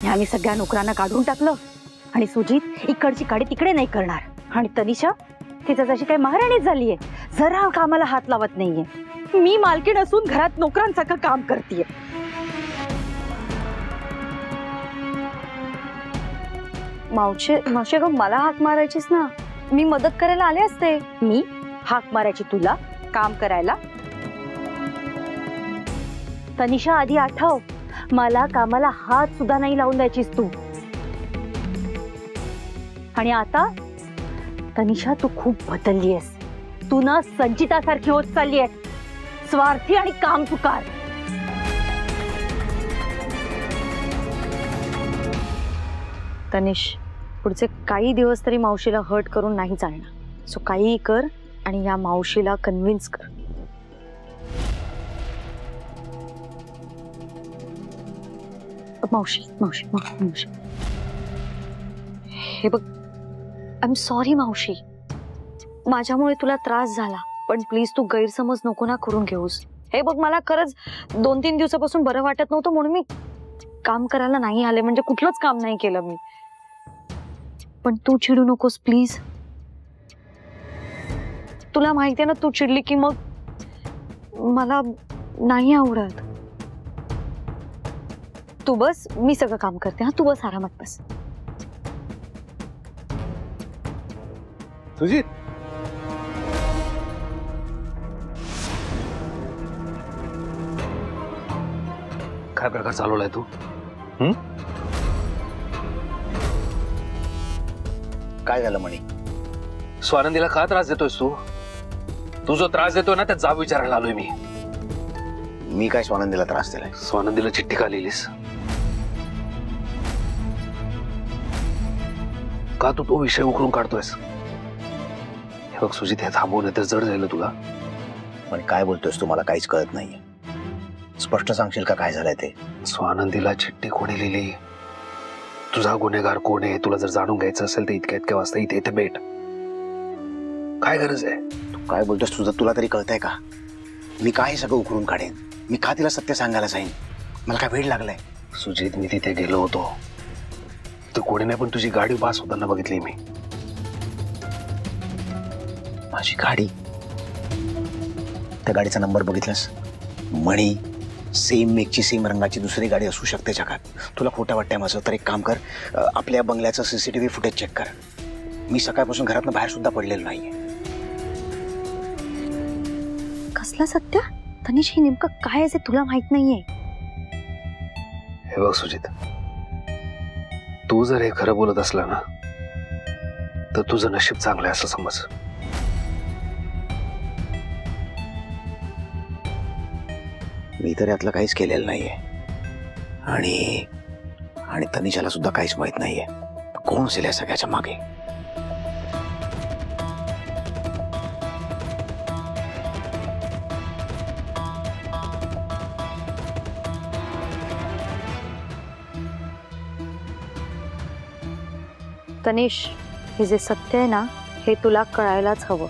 आम्ही सगळ्या नोकरांना काढून टाकलं आणि सुजीत इकडची काडी तिकडे नाही करणार आणि तनिषा तिचा जशी काही महाराणीच झालीये, जरा कामाला हात लावत नाहीये। मी मालकीण असून घरात नोकरांसारखं काम करतेय। मावशी ग मला हाक मारायचीस ना, मी मदत करायला आले असते। मी हाक मारायची तुला काम करायला? तनिषा आधी आठव, मला कामाला हात सुद्धा नाही लावून द्यायचीस तू। आणि आता तनिषा तू खूप बदलली आहेस। तू ना संचितासारखी होत चालली आहेस, स्वार्थी आणि कामचुकार। तनिष, पुढचे काही दिवस तरी मावशीला हर्ट करून नाही चालणार। सो काही कर आणि या मावशीला कन्व्हिन्स कर। मावशी मावशी मावशी हे बघ, आय एम सॉरी मावशी, माझ्यामुळे तुला त्रास झाला, पण प्लीज तू गैरसमज नको ना करून घेऊस। हे बघ, मला खरंच 2-3 दिवसापासून बरं वाटत नव्हतं म्हणून मी काम करायला नाही आले, म्हणजे कुठलंच काम नाही केलं मी। पण तू चिडू नकोस प्लीज। तुला माहितीये ना, तू चिडली की मग मला नाही आवडत। तू बस, मी सगळं काम करते। हा, तू बस आरामात बस। सुजीत, काय प्रकार चालवलाय तू? काय झालं म्हणे? स्वानंदीला का त्रास देतोयस तू? तू जो त्रास देतोय ना, त्या जाब विचारायला आलोय मी। मी काय स्वानंदीला त्रास दिलाय? स्वानंदीला चिठ्ठी का लिहिलीस? का तू तो विषय उकळून काढतोयस? हे बघ सुजित, हे थांबवून तर जड जाईल तुला। पण काय बोलतोयस तू? मला काहीच कळत नाहीये। स्पष्ट सांगशील का काय झालंय ते? स्वानंदीला चिठ्ठी कोणी लिहिली, तुझा गुन्हेगार कोण आहे, तुला जर जाणून घ्यायचं असेल तर इतक्या वाजता इथे भेट। काय गरज आहे? तू काय बोलतोस? तुला तरी कळतंय का? मी काय सगळं उकरून काढेन? मी का तिला सत्य सांगायला जाईन? मला काय वेळ लागलाय? सुजित, मी तिथे गेलो होतो तर कोणी नाही, पण तुझी गाडी पास होताना बघितली मी। माझी गाडी? त्या गाडीचा नंबर बघितलास? मणी सेम मेकची सेम रंगाची दुसरी गाडी असू शकते जगात। तुला खोटं वाटतंय माझं तर एक काम कर, आपल्या बंगल्याचं सीसीटीव्ही फुटेज चेक कर। मी सकाळपासून घरातून बाहेर सुद्धा पडलेलो नाहीये। कसला सत्य? तनिष, हे नेमकं काय आहे तुला माहित नाहीये? हे बघ सुजित, तू जर हे खरं बोलत असला ना तर तुझं नशीब चांगलं आहे असं समज। मी तर यातलं काहीच केलेलं नाहीये आणि तनिषाला सुद्धा काहीच माहित नाहीये। कोण असेल या सगळ्याच्या मागे? तनिष, हे जे सत्य आहे ना, हे तुला कळायलाच हवं।